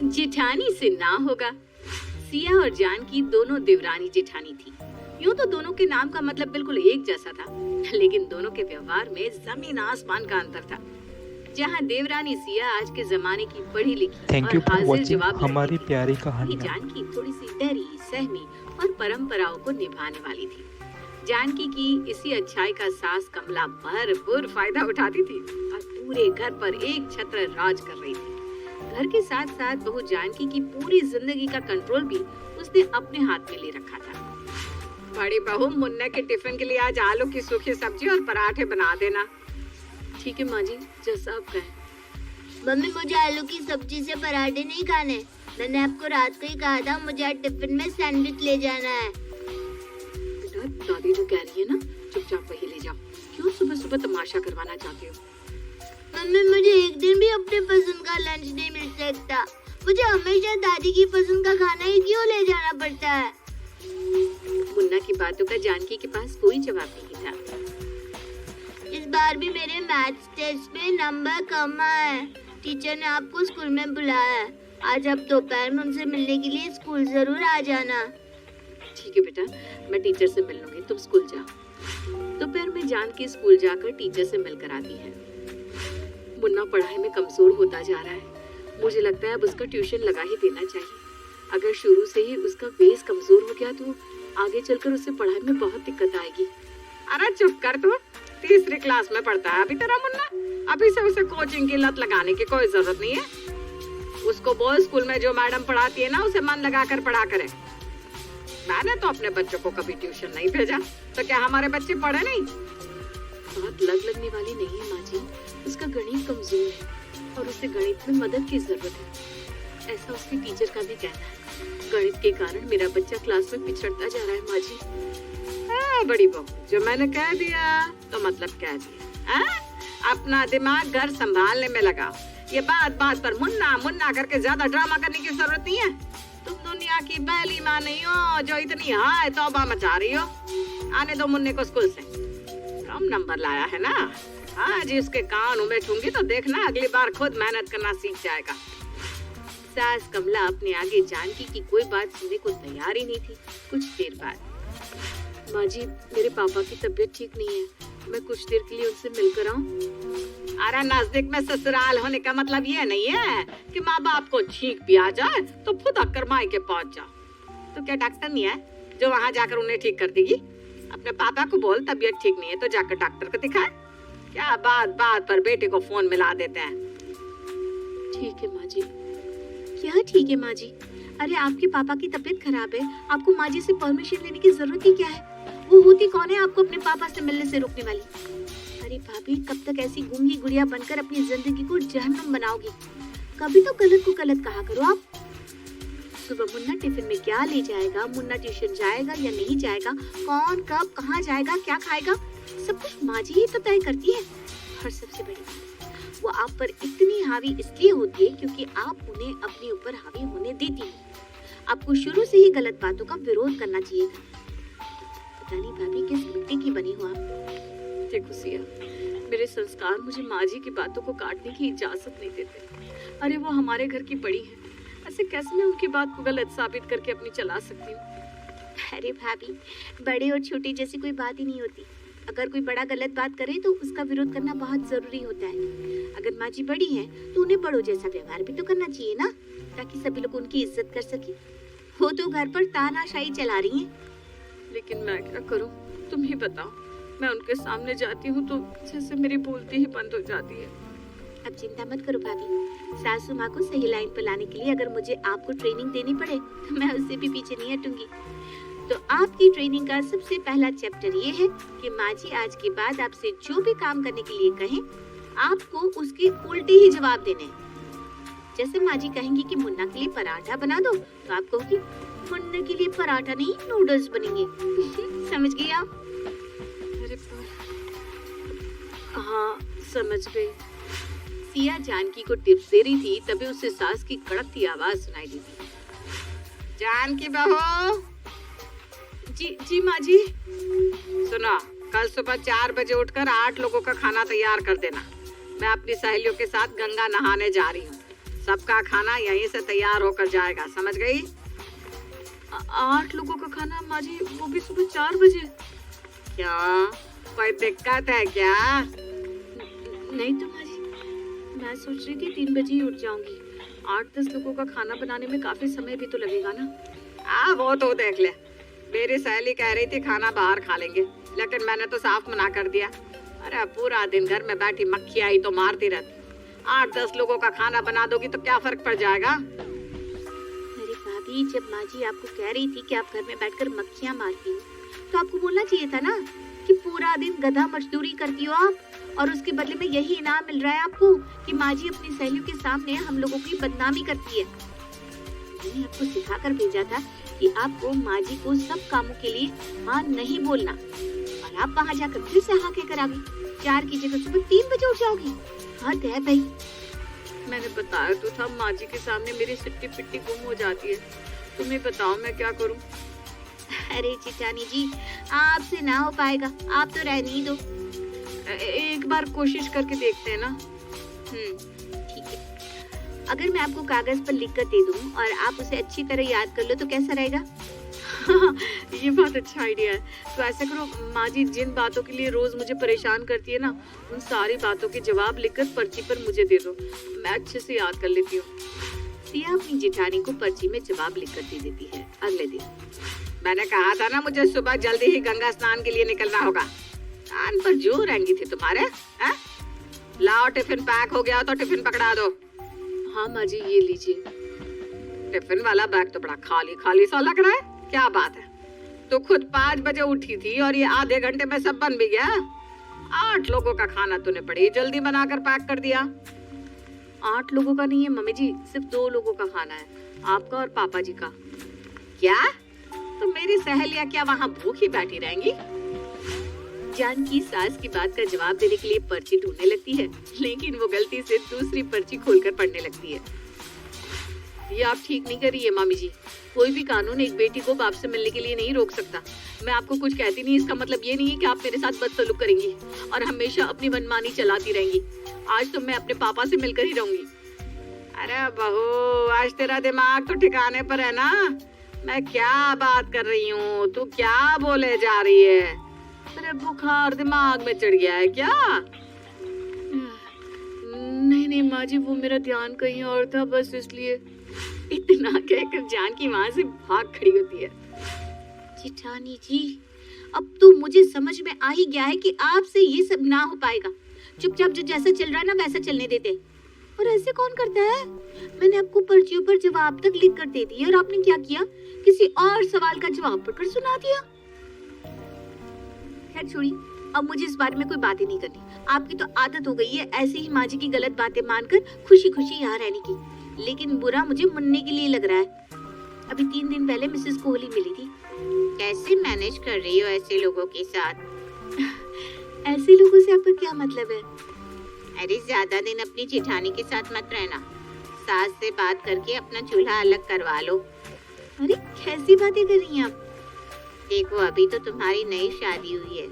जेठानी से ना होगा। सिया और जानकी दोनों देवरानी जेठानी थी। यूं तो दोनों के नाम का मतलब बिल्कुल एक जैसा था, लेकिन दोनों के व्यवहार में जमीन आसमान का अंतर था। जहां देवरानी सिया आज के जमाने की पढ़ी लिखी थैंक और यू फॉर हाजिर वॉचिंग जवाब हमारी थी, प्यारी वहीं कहानियाँ। जानकी थोड़ी सी डरी सहमी और परंपराओं को निभाने वाली थी। जानकी की इसी अच्छाई का सास कमला भरपूर फायदा उठाती थी और पूरे घर पर एक छत्र राज कर रही थी। घर के साथ साथ बहू जानकी की पूरी जिंदगी का कंट्रोल भी उसने अपने हाथ में ले रखा था। बड़ी बहू, मुन्ना के टिफिन के लिए आज आलू की सूखी सब्जी और पराठे बना देना। ठीक है माँ जी, जैसा आप कहें। मम्मी, मुझे आलू की सब्जी से पराठे नहीं खाने। मैंने आपको रात को ही कहा था मुझे आज टिफिन में सैंडविच ले जाना है। बेटा, दादी जो कह रही है ना, चुपचाप वही ले जाओ। क्यों सुबह सुबह तमाशा करवाना चाहती हो? मम्मी, मुझे एक दिन भी अपने पसंद का लंच नहीं मिल सकता। मुझे हमेशा दादी की पसंद का खाना ही क्यों ले जाना पड़ता है? मुन्ना की बातों का जानकी के पास कोई जवाब नहीं था। इस बार भी मेरे मैथ्स टेस्ट में नंबर कम आए। टीचर ने आपको स्कूल में बुलाया है। आज आप दोपहर में उनसे मिलने के लिए स्कूल जरूर आ जाना। ठीक है बेटा, मैं टीचर से मिल लूंगी, तुम स्कूल जाओ। दोपहर में जानकी स्कूल जाकर टीचर से मिलकर आती है। मुन्ना पढ़ाई में कमजोर होता जा रहा है। मुझे लगता है अब उसका ट्यूशन लगा ही देना चाहिए। अगर शुरू से ही उसका बेस कमजोर हो गया तो आगे चलकर उसे पढ़ाई में बहुत दिक्कत आएगी। अरे चुप कर तू, तीसरी क्लास में पढ़ता है अभी तेरा मुन्ना। अभी से उसे कोचिंग की लत लगाने की कोई जरूरत नहीं है। उसको बोल स्कूल में जो मैडम पढ़ाती है ना, उसे मन लगाकर पढ़ा करे। मैंने तो अपने बच्चों को कभी ट्यूशन नहीं भेजा, तो क्या हमारे बच्चे पढ़े नहीं? बात लगने वाली नहीं है माँ जी। उसका गणित कमजोर है और उसे गणित में मदद की जरूरत है, ऐसा उसकी टीचर का भी कहना है। गणित के कारण मेरा बच्चा क्लास में पिछड़ता जा रहा है माँ जी। बड़ी बहू, जो मैंने कह दिया तो मतलब कह दिया। अपना दिमाग घर संभालने में लगाओ। ये बात बात पर मुन्ना मुन्ना करके ज्यादा ड्रामा करने की जरूरत नहीं है। तुम दुनिया की पहली माँ नहीं हो जो इतनी हाय तौबा मचा रही हो। आने दो मुन्ने को स्कूल से। कम नंबर लाया है ना, आज इसके कान उमेठूंगी तो देखना अगली बार खुद मेहनत करना सीख जाएगा। सास कमला अपने आगे जानकी की कोई बात सुनने को तैयार ही नहीं थी। कुछ देर बाद, माँ जी, मेरे पापा की तबीयत ठीक नहीं है, मैं कुछ देर के लिए उनसे मिलकर आऊं। अरे नजदीक में ससुराल होने का मतलब ये नहीं है कि माँ बाप को छींक भी आ जाए तो फुदक कर मायके पहुंच जाओ। तो क्या डॉक्टर नहीं है जो वहाँ जाकर उन्हें ठीक कर देगी? अपने पापा को बोल तबीयत ठीक नहीं है तो जाकर डॉक्टर को दिखाए। क्या बात बात पर बेटे को फोन मिला देते हैं। ठीक है माँ जी। क्या ठीक है माँ जी? अरे आपके पापा की तबीयत खराब है, आपको माँ जी से परमिशन लेने की जरूरत ही क्या है? वो होती कौन है आपको अपने पापा से मिलने से रोकने वाली? अरे भाभी, कब तक ऐसी गूंगी गुड़िया बनकर अपनी जिंदगी को जहन्नुम बनाओगी? कभी तो गलत को गलत कहा करो आप। सुबह मुन्ना टिफिन में क्या ले जाएगा, मुन्ना ट्यूशन जाएगा या नहीं जाएगा, कौन कब कहाँ जाएगा, क्या खाएगा, सब कुछ माँ जी ही तो तय करती है। और सबसे बड़ी बात, वो आप पर इतनी हावी इसलिए होती है क्योंकि आप उन्हें अपने ऊपर हावी होने देती हैं। आपको शुरू से ही गलत बातों का विरोध करना चाहिए था। पता नहीं भाभी किस मिट्टी की बनी हो आप। देखो सिया, मेरे संस्कार मुझे माँ जी की बातों को काटने की इजाजत नहीं देते। अरे वो हमारे घर की बड़ी है, ऐसे कैसे मैं उनकी बात को गलत साबित करके अपनी चला सकती हूँ? अरे भाभी, बड़े और छोटे जैसी कोई बात ही नहीं होती। अगर कोई बड़ा गलत बात करे तो उसका विरोध करना बहुत जरूरी होता है। अगर माँ जी बड़ी हैं तो उन्हें बड़ों जैसा व्यवहार भी तो करना चाहिए ना, ताकि सभी लोग उनकी इज्जत कर सके। वो तो घर पर तानाशाही चला रही हैं। लेकिन मैं क्या करूं, तुम ही बताओ। मैं उनके सामने जाती हूँ तो जैसे मेरी बोलती ही बंद हो जाती है। अब चिंता मत करो भाभी, सासू माँ को सही लाइन पर लाने के लिए अगर मुझे आपको ट्रेनिंग देनी पड़े तो मैं उससे भी पीछे नहीं हटूंगी। तो आपकी ट्रेनिंग का सबसे पहला चैप्टर ये है कि माँ जी आज के बाद आपसे जो भी काम करने के लिए कहें, आपको उसके उल्टे ही जवाब देने हैं। जैसे माँ जी कहेंगी कि मुन्ना के लिए पराठा बना दो, तो आप कहोगी मुन्ना के लिए पराठा नहीं नूडल्स बनेंगे। समझ गई आप? अरे हाँ, समझ गई। सिया जानकी को टिप्स दे रही थी, तभी उसे सास की कड़कती आवाज सुनाई दी थी। जानकी बहू। जी माँ जी। सुनो, कल सुबह 4 बजे उठकर 8 लोगों का खाना तैयार कर देना। मैं अपनी सहेलियों के साथ गंगा नहाने जा रही हूँ। सबका खाना यहीं से तैयार होकर जाएगा, समझ गई? 8 लोगों का खाना माँ जी, वो भी सुबह 4 बजे। क्या कोई दिक्कत है क्या? नहीं तो माँ जी, मैं सोच रही थी 3 बजे ही उठ जाऊंगी। 8-10 लोगों का खाना बनाने में काफी समय भी तो लगेगा ना। वो तो देख ले, मेरी सहेली कह रही थी खाना बाहर खा लेंगे, लेकिन मैंने तो साफ मना कर दिया। अरे पूरा दिन घर में बैठी मक्खी आई तो मारती रहती। 8-10 लोगों का खाना बना दोगी तो क्या फर्क पड़ जाएगा? अरे भाभी, जब माँ जी आपको कह रही थी कि आप घर में बैठकर मक्खियाँ मारती हो, तो आपको बोलना चाहिए था ना कि पूरा दिन गधा मजदूरी करती हो आप, और उसके बदले में यही इनाम मिल रहा है आपको कि माँ जी अपनी सहेलियों के सामने हम लोगों की बदनामी करती है। मैंने आपको सिखा कर भेजा था कि आपको माँ जी को सब कामों के लिए हाँ नहीं बोलना, और आप वहाँ जाकर फिर से हाँ कहकर आ गई। 4 की जगह सुबह 3 बजे उठ जाओगी। हाँ है भाई, मैंने बताया तो था माँ जी के सामने मेरी सिट्टी पिट्टी गुम हो जाती है। तुम्हें बताओ मैं क्या करूँ? अरे चिटानी जी, आपसे ना हो पाएगा, आप तो रहने ही दो। एक बार कोशिश करके देखते हैं ना। ठीक है, अगर मैं आपको कागज पर लिख कर दे दूं और आप उसे अच्छी तरह याद कर लो तो कैसा रहेगा? ये बहुत अच्छा आइडिया है। तो ऐसा करो माँ जी, जिन बातों के लिए रोज मुझे परेशान करती है ना, उन सारी बातों के जवाब लिखकर पर्ची पर मुझे दे दो, मैं अच्छे से याद कर लेती हूँ। सिया अपनी जेठानी को पर्ची में जवाब लिख कर दे देती है। अगले दिन, मैंने कहा था ना मुझे सुबह जल्दी ही गंगा स्नान के लिए निकलना होगा। कान पर जो रेंगी थी तुम्हारे, हैं? लाओ टिफिन पैक हो गया तो टिफिन पकड़ा दो। हाँ माँ जी, ये लीजिए। टिफिन वाला बैग तो बड़ा खाली खाली सा लग रहा है, क्या बात है? तो खुद 5 बजे उठी थी और ये आधे घंटे में सब बन भी गया। 8 लोगों का खाना तूने बड़ी जल्दी बनाकर पैक कर दिया। 8 लोगों का नहीं है मम्मी जी, सिर्फ 2 लोगों का खाना है, आपका और पापा जी का। क्या? तो मेरी सहेलियां क्या वहाँ भूखी बैठी रहेंगी? जानकी सास की बात का जवाब देने के लिए पर्ची ढूंढने लगती है, लेकिन वो गलती से दूसरी पर्ची खोलकर पढ़ने लगती है। ये आप ठीक नहीं कर रही है मामी जी। कोई भी कानून एक बेटी को बाप से मिलने के लिए नहीं रोक सकता। मैं आपको कुछ कहती नहीं, इसका मतलब ये नहीं है कि आप मेरे साथ बदसलूक करेंगी और हमेशा अपनी मनमानी चलाती रहेंगी। आज तो मैं अपने पापा से मिलकर ही रहूंगी। अरे बहू, आज तेरा दिमाग तो ठिकाने पर है ना? मैं क्या बात कर रही हूँ, तू क्या बोले जा रही है? अरे बुखार दिमाग में चढ़ गया है क्या? नहीं नहीं माँ जी, वो मेरा ध्यान कहीं और था, बस इसलिए। इतना कहकर जानकी वहाँ से भाग खड़ी होती है। जेठानी जी, अब तो मुझे समझ में आ ही गया है कि आपसे ये सब ना हो पाएगा। चुपचाप जो जैसा चल रहा है ना वैसा चलने देते। और ऐसे कौन करता है? मैंने आपको पर्चियों पर जवाब तक लिख कर दे दिए और आपने क्या किया? किसी और सवाल का जवाब पढ़कर सुना दिया। खैर छोड़िए, अब मुझे इस बारे में कोई बातें नहीं करनी। आपकी तो आदत हो गई है ऐसे ही माँ जी की गलत बातें मानकर खुशी खुशी यहाँ रहने की। लेकिन बुरा मुझे मुन्ने के लिए लग रहा है। अभी 3 दिन पहले मिसेस कोहली मिली थी। कैसे मैनेज कर रही हो ऐसे लोगों के साथ? ऐसे लोगों से आपका क्या मतलब है? अरे ज्यादा दिन अपनी जेठानी के साथ मत रहना। सास से बात करके अपना चूल्हा अलग करवा लो। अरे कैसी बातें कर रही हैं आप? देखो, अभी तो तुम्हारी नई शादी हुई है,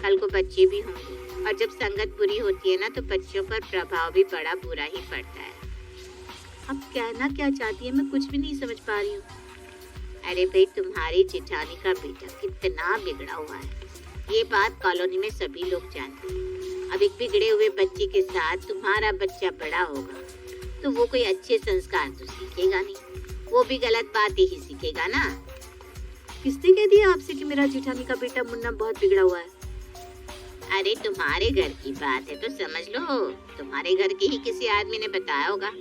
कल को बच्चे भी होंगे, और जब संगत बुरी होती है ना तो बच्चों पर प्रभाव भी बड़ा बुरा ही पड़ता है। अब कहना क्या चाहती है, मैं कुछ भी नहीं समझ पा रही हूँ। अरे भाई, तुम्हारी जेठानी का बेटा कितना बिगड़ा हुआ है, ये बात कॉलोनी में सभी लोग जानते हैं। अब एक बिगड़े हुए बच्चे के साथ तुम्हारा बच्चा बड़ा होगा तो वो कोई अच्छे संस्कार तो सीखेगा नहीं, वो भी गलत बातें ही सीखेगा ना। किसने कह दिया आपसे कि मेरा जेठानी का बेटा मुन्ना बहुत बिगड़ा हुआ है? अरे तुम्हारे घर की बात है तो समझ लो, तुम्हारे घर के ही किसी आदमी ने बताया होगा।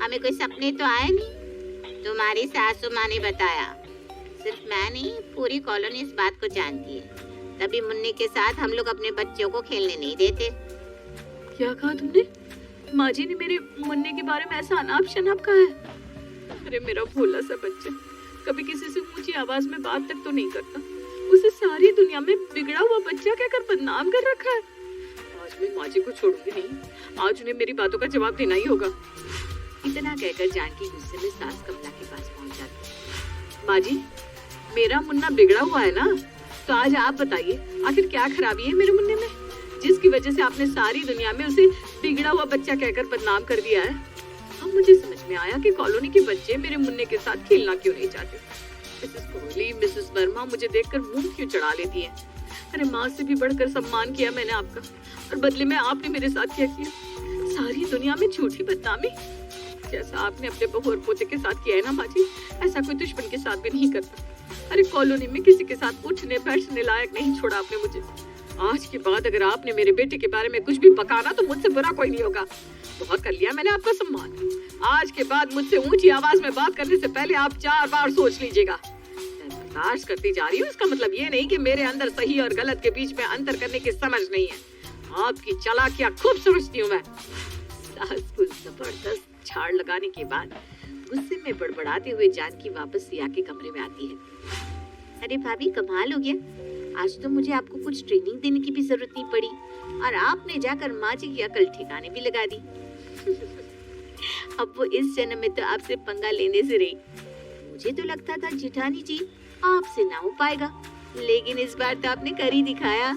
हमें कोई सपने तो आए नहीं, तुम्हारी सासू माँ ने बताया। सिर्फ मैं नहीं, पूरी कॉलोनी इस बात को जानती है। तभी मुन्ने के साथ हम लोग अपने बच्चों को खेलने नहीं देते। क्या कहा तुमने? माँ जी ने मेरे मुन्ने के बारे में ऐसा अनाप शनाप कहा है? अरे मेरा भोला सा बच्चा कभी किसी से ऊंची आवाज में बात तक तो नहीं करता, उसे सारी दुनिया में बिगड़ा हुआ बच्चा कहकर बदनाम कर रखा है। आज मैं माँ जी को छोड़ूंगी नहीं, आज उन्हें मेरी बातों का जवाब देना ही होगा। इतना कहकर जानकी गुस्से में सास कमला के पास पहुंच जाती है। माँ जी, मेरा मुन्ना बिगड़ा हुआ है ना, तो आज आप बताइए आखिर क्या खराबी है मेरे मुन्ने में, जिसकी वजह से आपने सारी दुनिया में उसे बिगड़ा हुआ बच्चा कहकर बदनाम कर दिया है? अब मुझे समझ में आया कि कॉलोनी के बच्चे मेरे मुन्ने के साथ खेलना क्यों नहीं चाहते। मिसेस कोहली, मिसेस वर्मा मुझे देखकर मुंह क्यों चढ़ा लेती है। अरे माँ से भी बढ़कर सम्मान किया मैंने आपका, और बदले में आपने मेरे साथ क्या किया? सारी दुनिया में झूठी बदनामी। जैसा आपने अपने बहू और पोते के साथ किया है ना माँ जी, ऐसा कोई दुश्मन के साथ भी नहीं करता। अरे कॉलोनी में किसी के साथ उठने बैठने लायक नहीं छोड़ा आपने मुझे। आज के बाद अगर आपने मेरे बेटे के बारे में कुछ भी बकाना तो मुझसे बुरा कोई नहीं होगा। बहुत कर लिया मैंने आपका सम्मान। आज के बाद मुझसे ऊंची आवाज में बात करने से पहले आप 4 बार सोच लीजिएगा। मैं बर्दाश्त करती जा रही हूँ, इसका मतलब ये नहीं कि मेरे अंदर सही और गलत के बीच में अंतर करने की समझ नहीं है। आपकी चालाकियां खूब समझती हूँ मैं। सास को जबरदस्त झाड़ लगाने के बाद गुस्से में बड़बड़ाते हुए जानकी वापस सिया के कमरे में आती है। अरे भाभी, कमाल हो गया, आज तो मुझे आपको कुछ ट्रेनिंग देने की भी जरूरत नहीं पड़ी और आपने जाकर माँ जी की अकल ठिकाने भी लगा दी। अब वो इस जन्म में तो आपसे पंगा लेने से रही। मुझे तो लगता था जेठानी जी आपसे ना हो पाएगा, लेकिन इस बार तो आपने कर ही दिखाया।